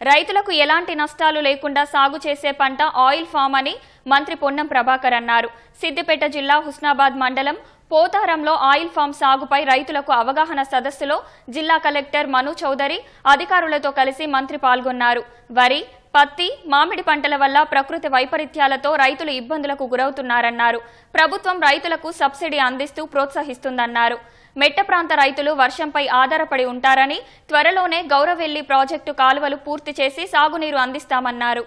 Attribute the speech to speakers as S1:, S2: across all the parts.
S1: రైతులకు ఎలాంటి నష్టాలు లేకుండా సాగు చేసే పంట ఆయిల్ ఫామ్ అని మంత్రి పొన్నం ప్రభాకర్ అన్నారు. సిద్దిపేట జిల్లా హుస్నాబాద్ మండలం పోతారంలో ఆయిల్ ఫామ్ సాగుపై రైతులకు అవగాహన సదస్సులో జిల్లా కలెక్టర్ మను చౌదరి అధికారులతో కలిసి మంత్రి పాల్గొన్నారు. వరి, పత్తి, మామిడి పంటల వల్ల ప్రకృతి వైపరీత్యాలతో రైతులు ఇబ్బందులకు గురవుతున్నారన్నారు. ప్రభుత్వం రైతులకు సబ్సిడీ అందిస్తూ ప్రోత్సహిస్తుందన్నారు. మెట్ట ప్రాంత రైతులు వర్షంపై ఆధారపడి ఉంటారని త్వరలోనే గౌరవెల్లి ప్రాజెక్టు కాలువలు పూర్తి చేసి సాగునీరు అందిస్తామన్నారు.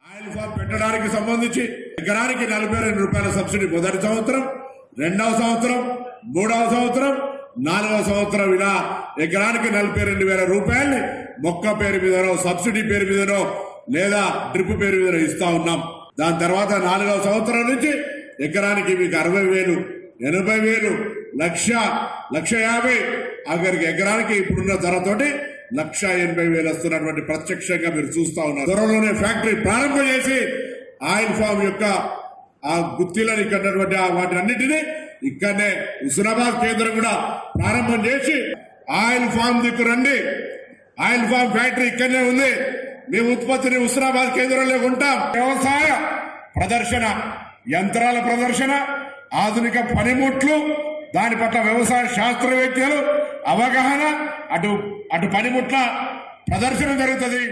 S2: ఆయిల్ ఫామ్ పెట్టడానికి సంబంధించి ఎకరానికి 42 రూపాయల సబ్సిడీ మొదటి సంవత్సరం, రెండవ సంవత్సరం, మూడవ సంవత్సరం, నాలుగవ సంవత్సరం ఇలా ఎకరానికి 42,000 రూపాయల్ని మొక్క పేరు మీదనో, సబ్సిడీ పేరు మీదనో లేదా డ్రిప్ పేరు మీదనో ఇస్తా ఉన్నాం. దాని తర్వాత 4వ సంవత్సరం నుంచి ఎకరానికి మీకు 60,000, 80,000, 1,50,000 ఆఖరికి ఎకరానికి ఇప్పుడున్న ధరతోటి 1,80,000 వస్తున్నటువంటి ప్రత్యక్షంగా మీరు చూస్తా ఉన్నారు. త్వరలోనే ఫ్యాక్టరీ ప్రారంభం చేసి ఆయిల్ ఫామ్ యొక్క ఆ గుత్తిలను ఇక్కడ వాటి అన్నింటినీ ఇక్కడనే హుస్నాబాద్ కేంద్రం కూడా ప్రారంభం చేసి ఆయిల్ ఫామ్ దిక్కు రండి. ఆయిల్ ఫామ్ ఫ్యాక్టరీ ఇక్కడనే ఉంది. మీ ఉత్పత్తిని హుస్నాబాద్ కేంద్రంలో ఉంటాం. వ్యవసాయ ప్రదర్శన, యంత్రాల ప్రదర్శన, ఆధునిక పనిముట్లు, దాని పట్ల వ్యవసాయ శాస్త్రవేత్తలు అవగాహన, అటు పనిముట్ల ప్రదర్శన జరుగుతుంది.